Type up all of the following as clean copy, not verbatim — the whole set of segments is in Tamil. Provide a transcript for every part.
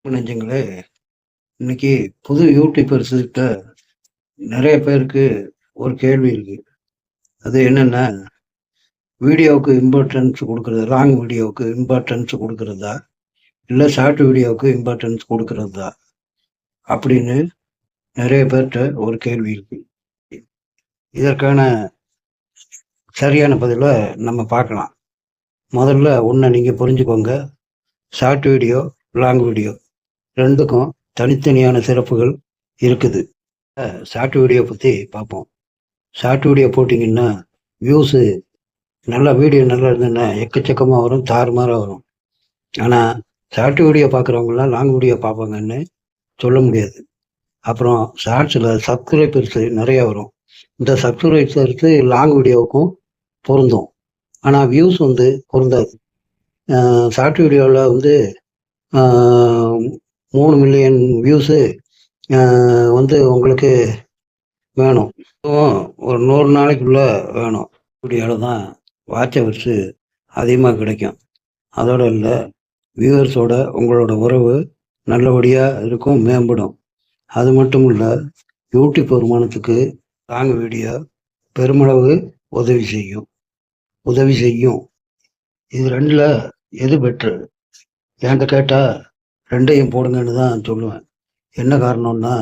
நெஞ்சங்களே, இன்னைக்கு புது யூடியூபர்ஸ்கிட்ட நிறைய பேருக்கு ஒரு கேள்வி இருக்கு. அது என்னன்னா, வீடியோவுக்கு இம்பார்ட்டன்ஸ் குடுக்குறது லாங் வீடியோவுக்கு இம்பார்ட்டன்ஸ் குடுக்குறதா? இல்ல ஷார்ட் வீடியோவுக்கு இம்பார்ட்டன்ஸ் குடுக்குறதா? அப்படின்னு நிறைய பேர்ட்ட ஒரு கேள்வி இருக்கு. இதற்கான சரியான பதில நம்ம பார்க்கலாம். முதல்ல ஒண்ண நீங்க புரிஞ்சுக்கோங்க. ஷார்ட் வீடியோ, லாங் வீடியோ 2க்கும் தனித்தனியான சிறப்புகள் இருக்குது. ஷார்ட் வீடியோ பத்தி பார்ப்போம். ஷார்ட் வீடியோ போட்டிங்கன்னா, வியூஸு வீடியோ நல்லா இருந்ததுன்னா எக்கச்சக்கமா வரும், தாறுமாறா வரும். ஆனா, ஷார்ட் வீடியோ பார்க்குறவங்கலாம் லாங் வீடியோ பார்ப்பாங்கன்னு சொல்ல முடியாது. அப்புறம் ஷார்ட்ஸில் சப்ஸ்கிரைபர்ஸ் நிறைய வரும். இந்த சப்ஸ்கிரைபர்ஸ் லாங் வீடியோவுக்கும் பொருந்தும். ஆனா வியூஸ் பொருந்தாது. ஷார்ட் வீடியோவில் 3 மில்லியன் வியூஸு உங்களுக்கு வேணும். ஒரு 100 நாளைக்குள்ள வேணும். வீடியோவில் தான் வாட்ச் ஹவர்ஸு அதிகமாக கிடைக்கும். அதோட இல்லை, வியூவர்ஸோட உங்களோட உறவு நல்லபடியாக இருக்கும், மேம்படும். அது மட்டும் இல்லை, யூடியூப் வருமானத்துக்கு லாங் வீடியோ பெருமளவு உதவி செய்யும். இது 2ல் எது பெட்ரு? என்கிட்ட கேட்டால் 2ஐயும் போடுங்கன்னு தான் சொல்லுவேன். என்ன காரணம்னா,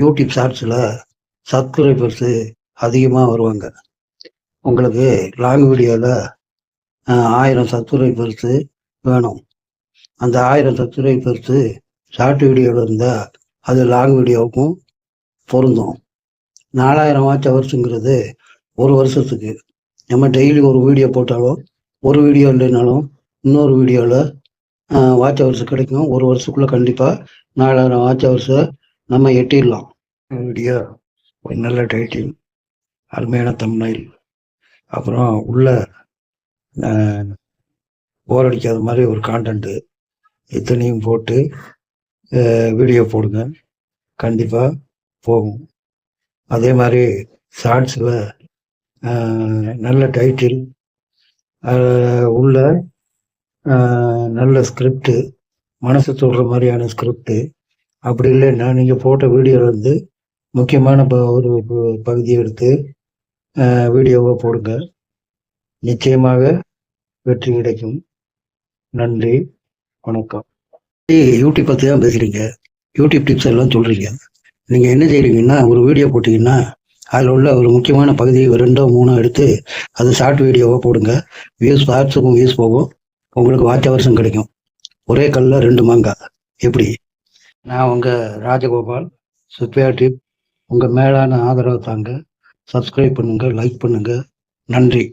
யூடியூப் ஷார்ட்ஸில் சப்ஸ்கிரைபர்ஸு அதிகமாக வருவாங்க. உங்களுக்கு லாங் வீடியோவில் 1000 சப்ஸ்கிரைபர்ஸு வேணும். அந்த 1000 சப்ஸ்கிரைபர்ஸு ஷார்ட் வீடியோவில் இருந்தால் அது லாங் வீடியோவுக்கும் பொருந்தும். 4000 வாட்ச் ஹவர்ஸுங்கிறது ஒரு வருஷத்துக்கு. நம்ம டெய்லி ஒரு வீடியோ போட்டாலும், ஒரு வீடியோ இல்லைனாலும் இன்னொரு வீடியோவில் வாட்ச் ஹவர்ஸ் கிடைக்கும். ஒரு வருஷத்துக்குள்ளே கண்டிப்பாக 4000 வாட்ச் ஹவர்ஸை நம்ம எட்டிடலாம். வீடியோ ஒரு நல்ல டைட்டில், அருமையான தம்ப்நெயில், அப்புறம் உள்ள போர் அடிக்காத மாதிரி ஒரு கான்டென்ட்டு, இத்தனையும் போட்டு வீடியோ போடுங்க, கண்டிப்பாக போகும். அதே மாதிரி ஷார்ட்ஸில் நல்ல டைட்டில், உள்ள நல்ல ஸ்கிரிப்டு, மனசு தொடுற மாதிரியான ஸ்கிரிப்டு. அப்படி இல்லைன்னா நீங்கள் போட்ட வீடியோவில் முக்கியமான ஒரு பகுதியை எடுத்து வீடியோவை போடுங்க. நிச்சயமாக வெற்றி கிடைக்கும். நன்றி, வணக்கம். யூடியூப் பற்றி தான் பேசுகிறீங்க, யூடியூப் டிப்ஸ் எல்லாம் சொல்கிறீங்க. நீங்கள் என்ன செய்கிறீங்கன்னா, ஒரு வீடியோ போட்டிங்கன்னா அதில் உள்ள ஒரு முக்கியமான பகுதி 2ஓ 3ஓ எடுத்து அது ஷார்ட் வீடியோவாக போடுங்க. ஷார்ட்ஸுக்கும் வியூஸ் போகும், உங்களுக்கு வாட்ச் ஹவர்ஸும் கிடைக்கும். ஒரே கல்லில் 2 மாங்காய். எப்படி? நான் உங்கள் ராஜகோபால், சுத்யா டிப். உங்கள் மேலான ஆதரவு தாங்க. சப்ஸ்கிரைப் பண்ணுங்கள், லைக் பண்ணுங்கள். நன்றி.